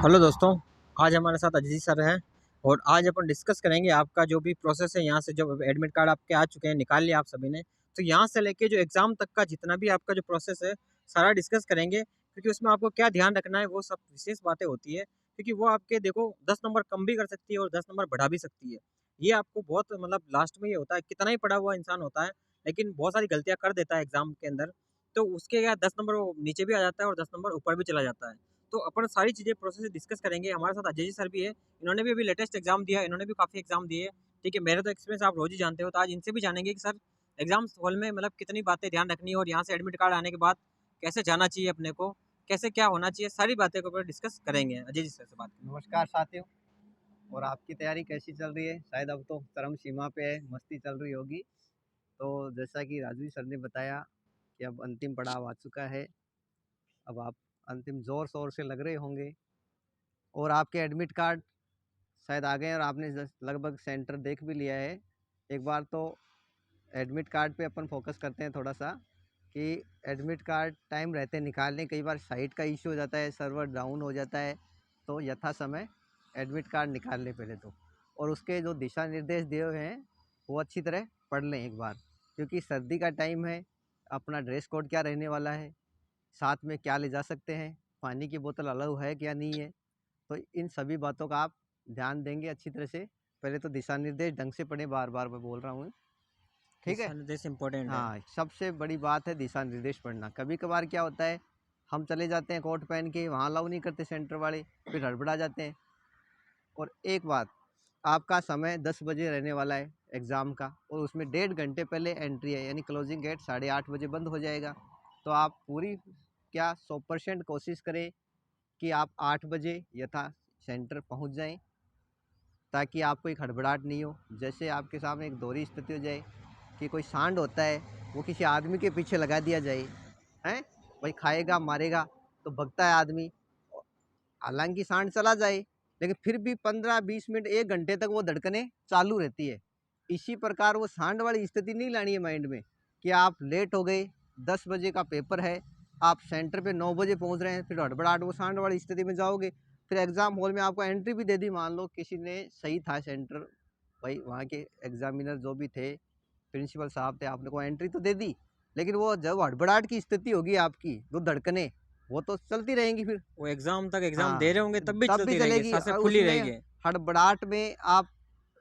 Hello दोस्तों। आज हमारे साथ अजीज सर हैं और आज अपन डिस्कस करेंगे आपका जो भी प्रोसेस है। यहाँ से जो एडमिट कार्ड आपके आ चुके हैं, निकाल लिया आप सभी ने, तो यहाँ से लेके जो एग्ज़ाम तक का जितना भी आपका जो प्रोसेस है सारा डिस्कस करेंगे, क्योंकि उसमें आपको क्या ध्यान रखना है वो सब विशेष बातें होती है, क्योंकि वो आपके देखो 10 नंबर कम भी कर सकती है और 10 नंबर बढ़ा भी सकती है। ये आपको बहुत मतलब लास्ट में ये होता है, कितना ही पढ़ा हुआ इंसान होता है लेकिन बहुत सारी गलतियाँ कर देता है एग्जाम के अंदर, तो उसके क्या 10 नंबर वो नीचे भी आ जाता है और 10 नंबर ऊपर भी चला जाता है। तो अपन सारी चीज़ें प्रोसेस डिस्कस करेंगे। हमारे साथ अजय जी सर भी है, इन्होंने भी अभी लेटेस्ट एग्जाम दिया, इन्होंने भी काफ़ी एग्जाम दिए। ठीक है, मेरा तो एक्सपीरियंस आप रोज ही जानते हो, तो आज इनसे भी जानेंगे कि सर एग्जाम हॉल में मतलब कितनी बातें ध्यान रखनी है और यहाँ से एडमिट कार्ड आने के बाद कैसे जाना चाहिए अपने को, कैसे क्या होना चाहिए, सारी बातें को डिस्कस करेंगे अजय जी सर से बात करेंगे। नमस्कार साथियों। और आपकी तैयारी कैसी चल रही है? शायद अब तो चरम सीमा पे है, मस्ती चल रही होगी। तो जैसा कि राजवी सर ने बताया कि अब अंतिम पड़ाव आ चुका है। अब आप अंतिम ज़ोर शोर से लग रहे होंगे और आपके एडमिट कार्ड शायद आ गए और आपने लगभग सेंटर देख भी लिया है। एक बार तो एडमिट कार्ड पे अपन फोकस करते हैं थोड़ा सा कि एडमिट कार्ड टाइम रहते निकालने, कई बार साइट का इश्यू हो जाता है, सर्वर डाउन हो जाता है, तो यथा समय एडमिट कार्ड निकाल लें पहले तो। और उसके जो दिशा निर्देश दिए हुए हैं वो अच्छी तरह पढ़ लें एक बार, क्योंकि सर्दी का टाइम है। अपना ड्रेस कोड क्या रहने वाला है, साथ में क्या ले जा सकते हैं, पानी की बोतल अलाउ है क्या नहीं है, तो इन सभी बातों का आप ध्यान देंगे अच्छी तरह से। पहले तो दिशा निर्देश ढंग से पढ़ें, बार बार मैं बोल रहा हूँ, ठीक है। दिशा निर्देश इंपॉर्टेंट है। हाँ, सबसे बड़ी बात है दिशा निर्देश पढ़ना। कभी कभार क्या होता है, हम चले जाते हैं कोट पहन के, वहाँ अलाउ नहीं करते सेंटर वाले, फिर हड़बड़ा जाते हैं। और एक बात, आपका समय 10 बजे रहने वाला है एग्ज़ाम का, और उसमें 1.5 घंटे पहले एंट्री है, यानी क्लोजिंग गेट 8:30 बजे बंद हो जाएगा। तो आप पूरी क्या 100% कोशिश करें कि आप 8 बजे यथा सेंटर पहुंच जाएं, ताकि आपको एक हड़बड़ाहट नहीं हो। जैसे आपके सामने एक दोहरी स्थिति हो जाए कि कोई सांड होता है, वो किसी आदमी के पीछे लगा दिया जाए, हैं, भाई खाएगा मारेगा, तो भगता है आदमी। हालांकि सांड चला जाए, लेकिन फिर भी 15-20 मिनट 1 घंटे तक वो धड़कनें चालू रहती है। इसी प्रकार वो सांड वाली स्थिति नहीं लानी है माइंड में कि आप लेट हो गए, 10 बजे का पेपर है, आप सेंटर पे 9 बजे पहुंच रहे हैं, फिर हड़बड़ाहट, वो सांड वाली स्थिति में जाओगे। फिर एग्ज़ाम हॉल में आपको एंट्री भी दे दी, मान लो किसी ने सही था सेंटर, भाई वहाँ के एग्जामिनर जो भी थे, प्रिंसिपल साहब थे, आपने को एंट्री तो दे दी, लेकिन वो जब हड़बड़ाहट की स्थिति होगी आपकी, जो धड़कनें, वो तो चलती रहेंगी फिर। वो एग्जाम तक एग्जाम दे हाँ, रहे होंगे तब भी तब भी चलती रहेंगी, चलेगी। सांसें और फुली उसमें रहेगी। हड़बड़ाहट में आप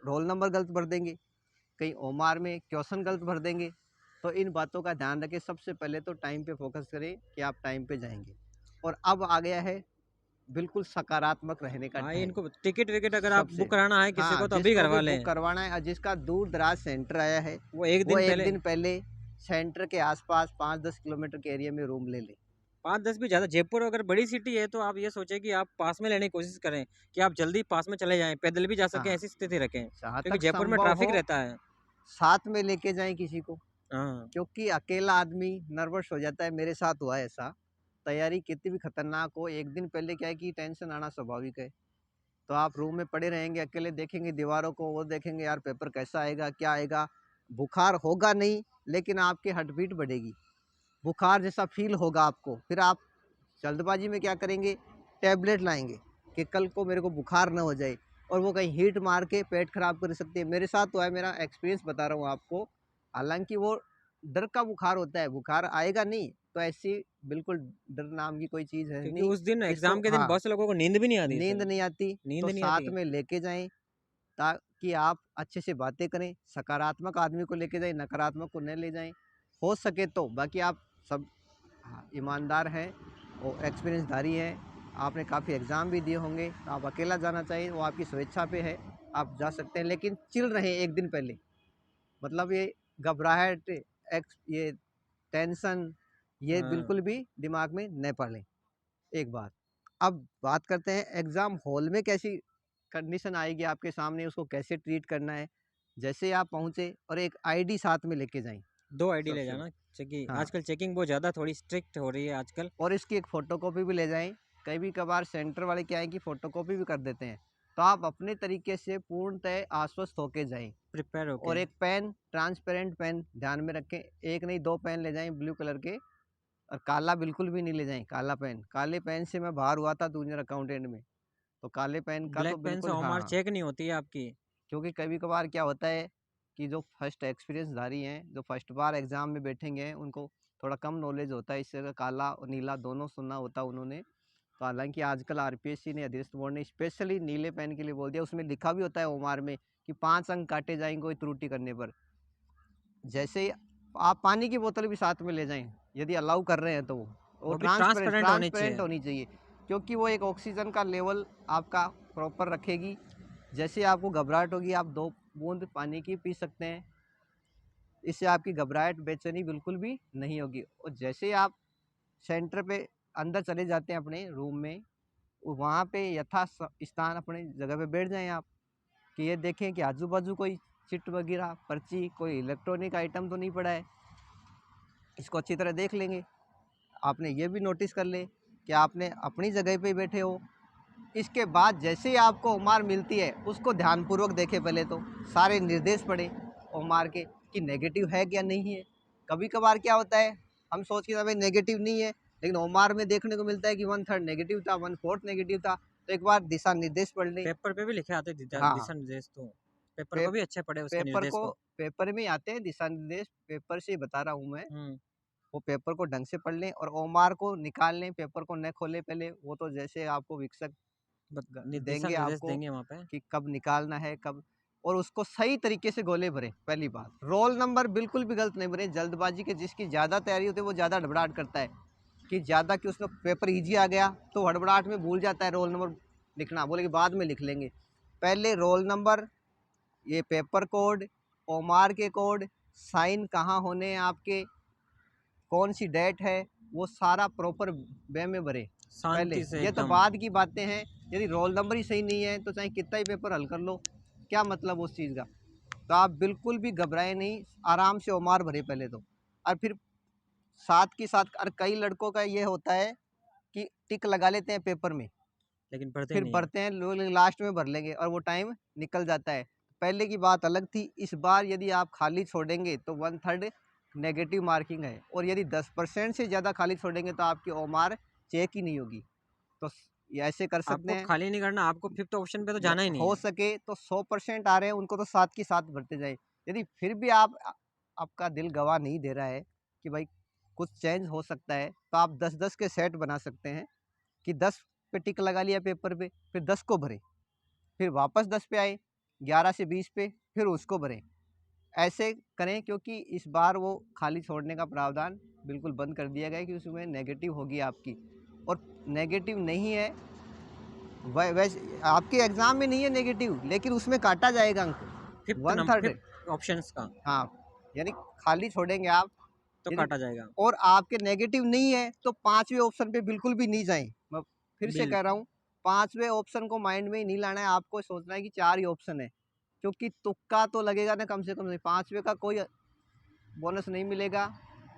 रोल नंबर गलत भर देंगे, कहीं ओमार में क्वेश्चन गलत भर देंगे। तो इन बातों का ध्यान रखें। सबसे पहले तो टाइम पे फोकस करें कि आप टाइम पे जाएंगे। और अब आ गया है बिल्कुल सकारात्मक रहने का हाँ, टाइम। इनको टिकट विकेट अगर आप सबसे, बुक कराना है किसी हाँ, को तो अभी जिसको भी करवा बुक लें। करवाना है और जिसका दूर दराज सेंटर आया है, वो एक वो दिन एक पहले। दिन पहले सेंटर के आसपास 5-10 किलोमीटर के एरिया में रूम ले ले। 5-10 भी ज़्यादा, जयपुर अगर बड़ी सिटी है तो आप ये सोचें कि आप पास में लेने की कोशिश करें, कि आप जल्दी पास में चले जाएं, पैदल भी जा सकें, हाँ, ऐसी स्थिति रखें, जहाँ क्योंकि तक जयपुर में संभव हो ट्रैफिक रहता है। साथ में लेके जाएं किसी को, हाँ। क्योंकि अकेला आदमी नर्वस हो जाता है। मेरे साथ हुआ है ऐसा। तैयारी कितनी भी खतरनाक हो, एक दिन पहले क्या है कि टेंशन आना स्वाभाविक है। तो आप रूम में पड़े रहेंगे अकेले, देखेंगे दीवारों को, वो देखेंगे यार पेपर कैसा आएगा, क्या आएगा। बुखार होगा नहीं, लेकिन आपकी हार्ट बीट बढ़ेगी, बुखार जैसा फील होगा आपको। फिर आप जल्दबाजी में क्या करेंगे, टैबलेट लाएंगे कि कल को मेरे को बुखार ना हो जाए, और वो कहीं हीट मार के पेट खराब कर सकती है। मेरे साथ तो है, मेरा एक्सपीरियंस बता रहा हूँ आपको। हालांकि वो डर का बुखार होता है, बुखार आएगा नहीं, तो ऐसी बिल्कुल डर नाम की कोई चीज़ है क्योंकि नहीं। उस दिन जिसको, एग्जाम के दिन हाँ, बहुत से लोगों को नींद भी नहीं आती नींद सर। नहीं आती, नींद तो नहीं साथ आती। में लेके जाएं, ताकि आप अच्छे से बातें करें। सकारात्मक आदमी को लेके जाएं, नकारात्मक को न ले जाएं हो सके तो। बाकी आप सब, हाँ, ईमानदार हैं और एक्सपीरियंसधारी हैं, आपने काफ़ी एग्ज़ाम भी दिए होंगे। तो आप अकेला जाना चाहिए, वो आपकी स्वेच्छा पे है, आप जा सकते हैं, लेकिन चिल रहें एक दिन पहले। मतलब ये घबराहट, ये टेंशन, ये हाँ। बिल्कुल भी दिमाग में न पालें। एक बात, अब बात करते हैं एग्ज़ाम हॉल में कैसी कंडीशन आएगी आपके सामने, उसको कैसे ट्रीट करना है। जैसे आप पहुँचे, और एक आईडी साथ में लेके जाएं 2 आईडी ले सबसे। जाना, क्योंकि हाँ, आजकल चेकिंग बहुत ज़्यादा थोड़ी स्ट्रिक्ट हो रही है आजकल। और इसकी एक फ़ोटोकॉपी भी ले जाएं। कभी कभार सेंटर वाले क्या है कि फ़ोटोकॉपी भी कर देते हैं, तो आप अपने तरीके से पूर्णतः आश्वस्त होके जाएं। प्रिपेयर और होके। एक पेन, ट्रांसपेरेंट पेन ध्यान में रखें, एक नहीं 2 पेन ले जाएं ब्लू कलर के। और काला बिल्कुल भी नहीं ले जाएं, काला पेन, काले पेन से मैं बाहर हुआ था जूनियर अकाउंटेंट में। तो काले पेन का तो ब्लैक पेन से बिल्कुल ओमार हाँ, चेक नहीं होती है आपकी। क्योंकि कभी कभार क्या होता है कि जो फर्स्ट एक्सपीरियंसधारी हैं, जो फर्स्ट बार एग्जाम में बैठेंगे हैं, उनको थोड़ा कम नॉलेज होता है, इससे काला और नीला दोनों सुनना होता है उन्होंने। तो हालांकि आजकल आरपीएससी ने, अधीनस्थ बोर्ड ने स्पेशली नीले पेन के लिए बोल दिया, उसमें लिखा भी होता है ओमार में कि 5 अंक काटे जाएंगे कोई त्रुटि करने पर। जैसे ही आप पानी की बोतल भी साथ में ले जाएं यदि अलाउ कर रहे हैं तो वो वो भी ट्रांसपेरेंट ट्रांसपेरेंट होनी ट्रांसपेरेंट चाहिए। होनी चाहिए, क्योंकि वो एक ऑक्सीजन का लेवल आपका प्रॉपर रखेगी। जैसे आपको घबराहट होगी, आप 2 बूंद पानी की पी सकते हैं, इससे आपकी घबराहट बेचैनी बिल्कुल भी नहीं होगी। और जैसे ही आप सेंटर पे अंदर चले जाते हैं अपने रूम में, वहाँ पे स्थान अपने जगह पे बैठ जाएं आप, कि ये देखें कि आजू बाजू कोई चिट वगैरह, पर्ची, कोई इलेक्ट्रॉनिक आइटम तो नहीं पड़ा है। इसको अच्छी तरह देख लेंगे। आपने ये भी नोटिस कर ले कि आपने अपनी जगह पे ही बैठे हो। इसके बाद जैसे ही आपको ओमार मिलती है, उसको ध्यानपूर्वक देखें, पहले तो सारे निर्देश पढ़े ओमार के कि नेगेटिव है क्या नहीं है। कभी कभार क्या होता है, हम सोच के भाई नेगेटिव नहीं है, लेकिन ओमार में देखने को मिलता है कि 1/3 नेगेटिव था, 1/4 नेगेटिव था। तो एक बार दिशा निर्देश पढ़ लें। पेपर पे भी लिखे आते हैं हाँ, दिशा निर्देश तो। पेपर पे, को भी अच्छे पढ़े उसके पेपर निर्देश को को। पेपर में आते हैं दिशा निर्देश, पेपर से ही बता रहा हूँ मैं। हुँ। वो पेपर को ढंग से पढ़ लें और ओमार को निकाल लें, पेपर को न खोलें पहले। वो तो जैसे आपको विकसक दिशा देंगे निर्देश आपको देंगे वहाँ पे। कि कब निकालना है कब, और उसको सही तरीके से गोले भरें। पहली बात, रोल नंबर बिल्कुल भी गलत नहीं भरें, जल्दबाजी के। जिसकी ज़्यादा तैयारी होती है वो ज़्यादा हड़बड़ाहट करता है, कि ज़्यादा कि उसका पेपर ईजी आ गया तो हड़बड़ाहट में भूल जाता है रोल नंबर लिखना, बोले कि बाद में लिख लेंगे। पहले रोल नंबर, ये पेपर कोड, ओमार के कोड, साइन कहाँ होने हैं आपके, कौन सी डेट है, वो सारा प्रॉपर वे में भरे पहले। शांति से ये तो एकदम। बाद की बातें हैं। यदि रोल नंबर ही सही नहीं है तो चाहे कितना ही पेपर हल कर लो, क्या मतलब उस चीज़ का। तो आप बिल्कुल भी घबराए नहीं, आराम से ओमार भरे पहले तो। और फिर साथ के साथ, और कई लड़कों का ये होता है कि टिक लगा लेते हैं पेपर में, लेकिन पढ़ते ही फिर नहीं है। भरते हैं लोग, लास्ट में भर लेंगे और वो टाइम निकल जाता है। पहले की बात अलग थी, इस बार यदि आप खाली छोड़ेंगे तो 1/3 नेगेटिव मार्किंग है, और यदि 10% से ज़्यादा खाली छोड़ेंगे तो आपकी ओमार चेक ही नहीं होगी। तो ये ऐसे कर सकते आपको हैं। खाली नहीं करना, आपको 5th ऑप्शन पे तो जाना ही नहीं हो है। सके तो 100% आ रहे हैं उनको तो साथ के साथ भरते जाए। यदि फिर भी आपका दिल गवाह नहीं दे रहा है कि भाई कुछ चेंज हो सकता है, तो आप 10-10 के सेट बना सकते हैं, कि 10 पे टिक लगा लिया पेपर पे, फिर 10 को भरे, फिर वापस 10 पे आए, 11 से 20 पे, फिर उसको भरें। ऐसे करें, क्योंकि इस बार वो खाली छोड़ने का प्रावधान बिल्कुल बंद कर दिया गया है, कि उसमें नेगेटिव होगी आपकी। और नेगेटिव नहीं है, वैसे आपके एग्ज़ाम में नहीं है नेगेटिव, लेकिन उसमें काटा जाएगा अंक 1/3। 5th ऑप्शंस का हाँ, यानी खाली छोड़ेंगे आप तो यदि, काटा जाएगा। और आपके नेगेटिव नहीं है तो 5वें ऑप्शन पे बिल्कुल भी नहीं जाएं। मैं फिर से कह रहा बिल्कुल। हूँ, 5वें ऑप्शन को माइंड में ही नहीं लाना है, आपको सोचना है कि 4 ही ऑप्शन है, क्योंकि तुक्का तो लगेगा ना कम से कम। 5वें का कोई बोनस नहीं मिलेगा,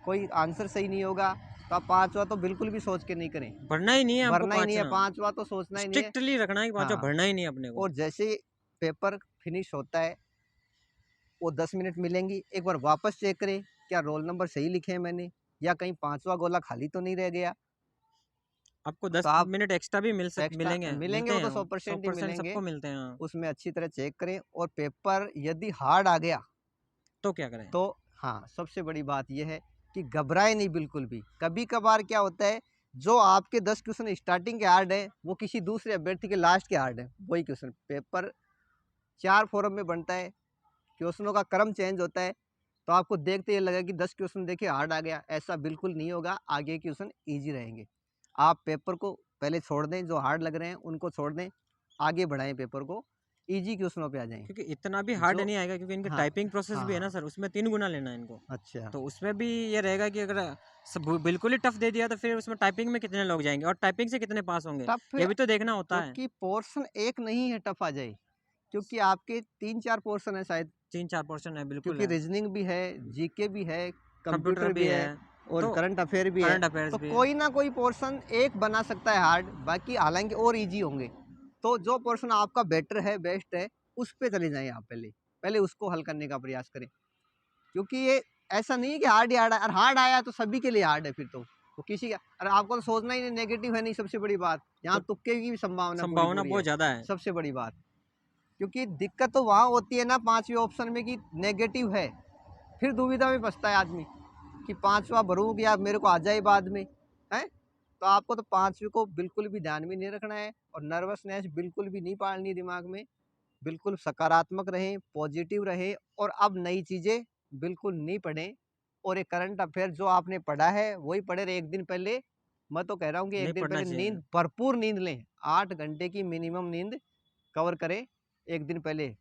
कोई आंसर सही नहीं होगा, तो आप 5वां तो बिल्कुल भी सोच के नहीं करें। भरना ही नहीं है हमको भरना ही नहीं है, 5वां। 5वां तो सोचना ही नहीं है। स्ट्रिक्टली रखना है कि 5वां हाँ, भरना ही नहीं है अपने को। और जैसे पेपर फिनिश होता है, वो 10 मिनट मिलेंगी, एक बार वापस चेक करें क्या रोल नंबर सही लिखे हैं मैंने, या कहीं 5वां गोला खाली तो नहीं रह गया। आपको तो 10 आप मिनट एक्स्ट्रा भी एक्स्ट्रा मिलेंगे मिलेंगे, मिलते वो हैं तो वो, 100% ही 100% मिलेंगे। सबको मिलते हैं, हाँ। उसमें अच्छी तरह चेक करें, और पेपर यदि हार्ड आ गया तो क्या करें? तो हाँ, सबसे बड़ी बात यह है कि घबराए नहीं बिल्कुल भी। कभी कभार क्या होता है, जो आपके 10 क्वेश्चन स्टार्टिंग के हार्ड है, वो किसी दूसरे अभ्यर्थी के लास्ट के हार्ड है। वही क्वेश्चन पेपर 4 फॉरम में बनता है, क्वेश्चनों का क्रम चेंज होता है, तो आपको देखते ये लगा कि 10 क्वेश्चन देखिए हार्ड आ गया, ऐसा बिल्कुल नहीं होगा। आगे क्वेश्चन ईजी रहेंगे। आप पेपर को पहले छोड़ दें, जो हार्ड लग रहे हैं उनको छोड़ दें, आगे बढ़ाएं पेपर को, ईजी क्वेश्चनों पे आ जाएं। क्योंकि इतना भी हार्ड जो नहीं आएगा, क्योंकि इनकी हाँ, टाइपिंग प्रोसेस हाँ, भी है ना हाँ, सर, उसमें 3 गुना लेना है इनको। अच्छा, तो उसमें भी ये रहेगा कि अगर बिल्कुल ही टफ दे दिया तो फिर उसमें टाइपिंग में कितने लोग जाएंगे और टाइपिंग से कितने पास होंगे, टफ है, ये भी तो देखना होता है। क्योंकि पोर्शन एक नहीं है टफ आ जाए, क्योंकि आपके 3-4 पोर्शन है शायद, 3-4 पोर्शन है, बिल्कुल क्योंकि है। रीजनिंग भी है, जीके भी है, कंप्यूटर कंप्यूटर भी भी है, है, और तो करंट अफेयर भी है। करंट अफेयर्स तो भी है। कोई ना कोई पोर्शन एक बना सकता है हार्ड, बाकी हालांकि और इजी होंगे। तो जो पोर्शन आपका बेटर है, बेस्ट है, उस पे चले जाएं आप। पहले पहले उसको हल करने का प्रयास करें, क्योंकि ये ऐसा नहीं है कि हार्ड ही हार्ड है, और हार्ड आया तो सभी के लिए हार्ड है फिर तो। वो किसी का, अरे आपको तो सोचना ही नहीं, नेगेटिव है नहीं, सबसे बड़ी बात यहाँ तो तुक्के की भी संभावना संभावना पूरी बहुत है, ज़्यादा है। सबसे बड़ी बात। क्योंकि दिक्कत तो वहाँ होती है ना 5वें ऑप्शन में कि नेगेटिव है, फिर दुविधा में फंसता है आदमी कि 5वां भरूँ या मेरे को आ जाए बाद में, है। तो आपको तो 5वें को बिल्कुल भी ध्यान में नहीं रखना है और नर्वसनेस बिल्कुल भी नहीं पालनी दिमाग में। बिल्कुल सकारात्मक रहें, पॉजिटिव रहें और अब नई चीज़ें बिल्कुल नहीं पढ़ें और ये करंट अफेयर जो आपने पढ़ा है वही पढ़े रहे। एक दिन पहले, मैं तो कह रहा हूँ कि नहीं एक दिन पढ़ना पहले चाहिए। नींद, भरपूर नींद लें, 8 घंटे की मिनिमम नींद कवर करें एक दिन पहले।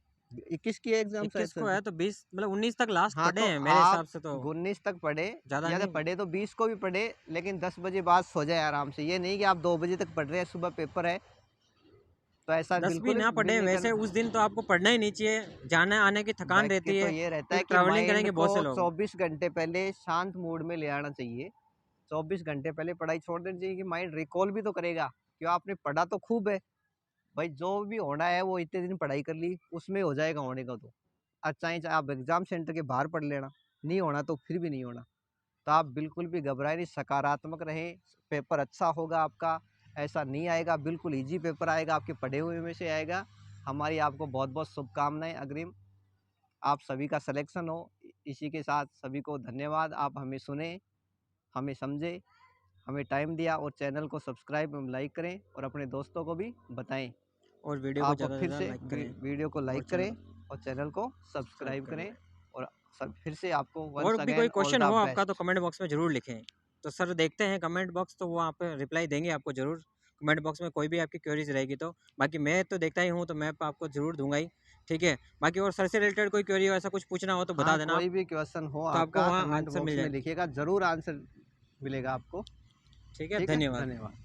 21 की एग्जाम शायद 21 को सर। है तो 20 मतलब 19 तक लास्ट हाँ, पढ़े तो हैं मेरे आप हिसाब से तो, 19 तक पढ़े, ज़्यादा या तो नहीं। पढ़े तो 20 को भी पढ़े, लेकिन 10 बजे बाद सो जाए आराम से। ये नहीं कि आप 2 बजे तक पढ़ रहे हैं, सुबह पेपर है, तो ऐसा 10 भी बिल्कुल ना भी पढ़े नहीं वैसे करना। उस दिन तो आपको पढ़ना ही नहीं चाहिए, जाने आने की थकान बैठ के रहती तो है, ये रहता है क्योंकि कि ट्रैवलिंग माइंड करेंगे को बहुत से लोग। 24 घंटे पहले शांत मूड में ले आना चाहिए। 24 घंटे पहले पढ़ाई छोड़ देनी चाहिए कि माइंड रिकॉल भी तो करेगा कि आपने पढ़ा तो खूब है भाई, जो भी होना है वो इतने दिन पढ़ाई कर ली उसमें हो जाएगा होने का। तो चाहे चाहे आप एग्जाम सेंटर के बाहर पढ़ लेना, नहीं होना तो फिर भी नहीं होना। तो आप बिल्कुल भी घबराए नहीं, सकारात्मक रहें, पेपर अच्छा होगा आपका, ऐसा नहीं आएगा, बिल्कुल इजी पेपर आएगा, आपके पढ़े हुए में से आएगा। हमारी आपको बहुत बहुत शुभकामनाएं अग्रिम, आप सभी का सिलेक्शन हो। इसी के साथ सभी को धन्यवाद, आप हमें सुने, हमें समझे, हमें टाइम दिया और चैनल को सब्सक्राइब एवं लाइक करें और अपने दोस्तों को भी बताएं। और वीडियो को आप ज़्यादा से फिर ज़्यादा से लाइक करें वीडियो को और लाइक चैनल करें और चैनल को सब्सक्राइब सब्सक्राइब करें। करें और सब फिर से आपको और वंस भी कोई अगेन ऑल क्वेश्चन द हो आपका तो बेस्ट। कमेंट बॉक्स में ज़रूर लिखें। तो सर देखते हैं कमेंट बॉक्स, तो वो वहाँ पे रिप्लाई देंगे आपको ज़रूर। कमेंट बॉक्स में कोई भी आपकी क्वेरीज रहेगी तो, बाकी मैं तो देखता ही हूँ तो मैं आपको ज़रूर दूंगा ही, ठीक है। बाकी और सर से रिलेटेड कोई क्वेरी हो, ऐसा कुछ पूछना हो तो बता हाँ, देना आप, कोई भी क्वेश्चन हो तो आपको आपका वहाँ कमेंट आंसर मिल बॉक्स में जाए। लिखिएगा, ज़रूर आंसर मिलेगा आपको। ठीक है, ठीक है, धन्यवाद। धन्यवाद।